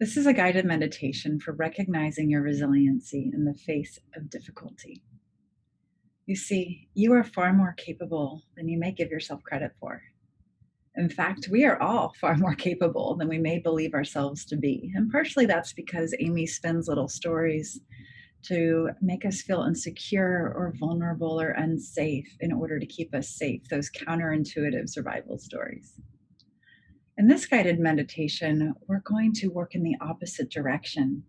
This is a guided meditation for recognizing your resiliency in the face of difficulty. You see, you are far more capable than you may give yourself credit for. In fact, we are all far more capable than we may believe ourselves to be. And partially that's because Amy spins little stories to make us feel insecure or vulnerable or unsafe in order to keep us safe, those counterintuitive survival stories. In this guided meditation, we're going to work in the opposite direction.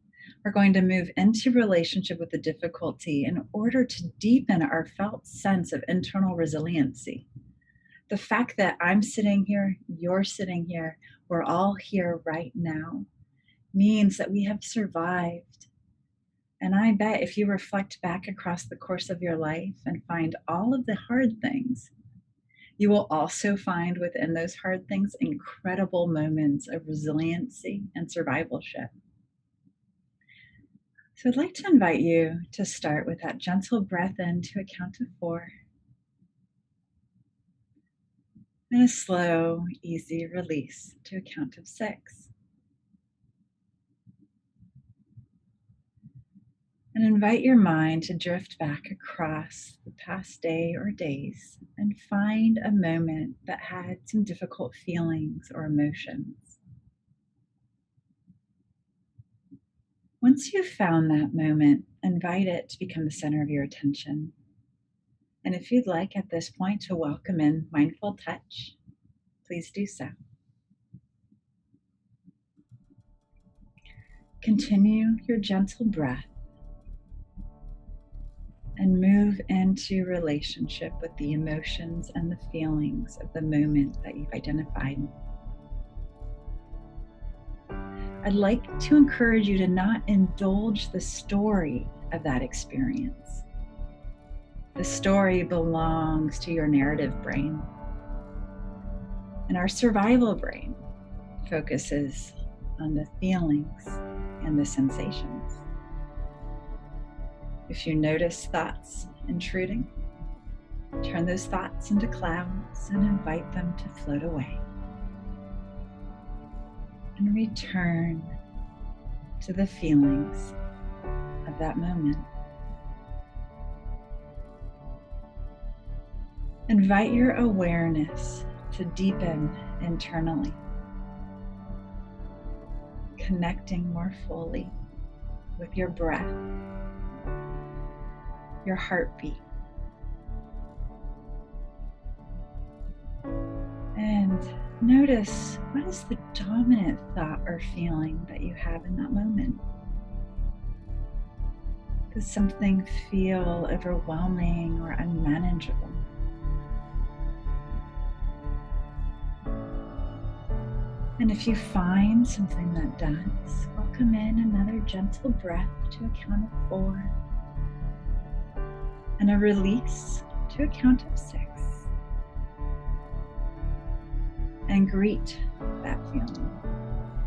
We're going to move into relationship with the difficulty in order to deepen our felt sense of internal resiliency. The fact that I'm sitting here, you're sitting here, we're all here right now means that we have survived. And I bet if you reflect back across the course of your life and find all of the hard things, you will also find within those hard things incredible moments of resiliency and survivalship. So I'd like to invite you to start with that gentle breath in to a count of 4. And a slow, easy release to a count of 6. And invite your mind to drift back across the past day or days and find a moment that had some difficult feelings or emotions. Once you've found that moment, invite it to become the center of your attention. And if you'd like at this point to welcome in mindful touch, please do so. Continue your gentle breath and move into relationship with the emotions and the feelings of the moment that you've identified. I'd like to encourage you to not indulge the story of that experience. The story belongs to your narrative brain. And our survival brain focuses on the feelings and the sensations. If you notice thoughts intruding, turn those thoughts into clouds and invite them to float away. And return to the feelings of that moment. Invite your awareness to deepen internally, connecting more fully with your breath, your heartbeat, and notice what is the dominant thought or feeling that you have in that moment. Does something feel overwhelming or unmanageable? And if you find something that does, welcome in another gentle breath to a count of 4 and a release to a count of 6. And greet that feeling.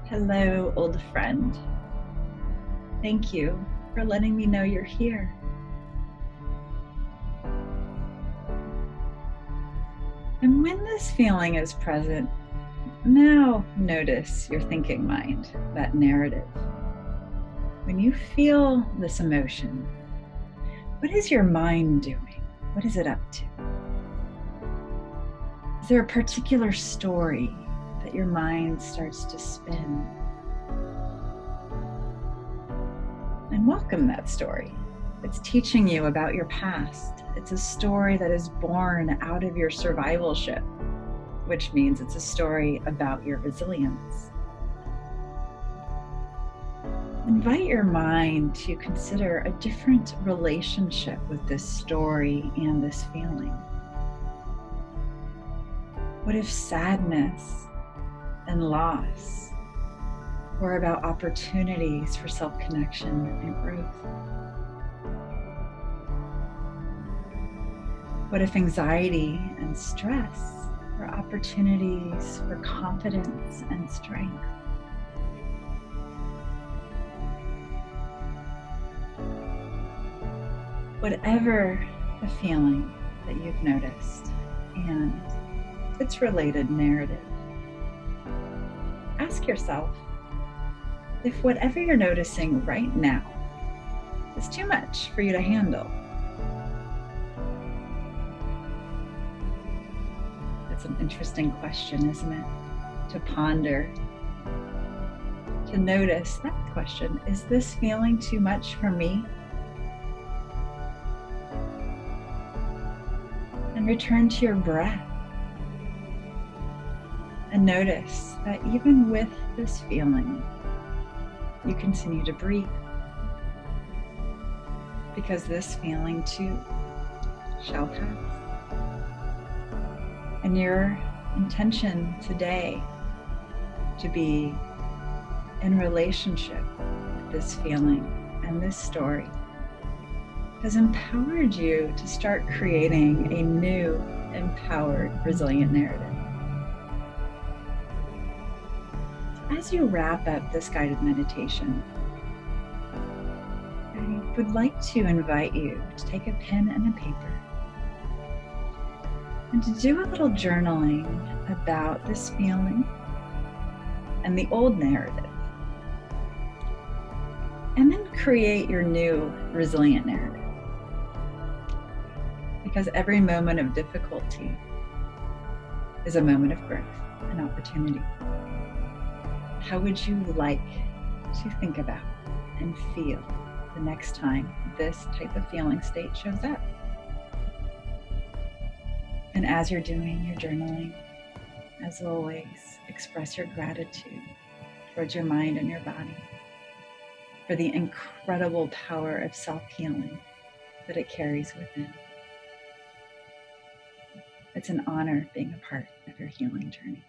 Hello, old friend. Thank you for letting me know you're here. And when this feeling is present, now notice your thinking mind, that narrative. When you feel this emotion, what is your mind doing? What is it up to? Is there a particular story that your mind starts to spin? And welcome that story. It's teaching you about your past. It's a story that is born out of your survivalship, which means it's a story about your resilience. Invite your mind to consider a different relationship with this story and this feeling. What if sadness and loss were about opportunities for self-connection and growth? What if anxiety and stress were opportunities for confidence and strength? Whatever the feeling that you've noticed and its related narrative, ask yourself, if whatever you're noticing right now is too much for you to handle. That's an interesting question, isn't it? To ponder, to notice that question. Is this feeling too much for me? And return to your breath. And notice that even with this feeling, you continue to breathe. Because this feeling too shall pass. And your intention today to be in relationship with this feeling and this story has empowered you to start creating a new, empowered, resilient narrative. As you wrap up this guided meditation, I would like to invite you to take a pen and a paper and to do a little journaling about this feeling and the old narrative. And then create your new resilient narrative. Because every moment of difficulty is a moment of growth and opportunity. How would you like to think about and feel the next time this type of feeling state shows up? And as you're doing your journaling, as always, express your gratitude towards your mind and your body for the incredible power of self-healing that it carries within. It's an honor being a part of your healing journey.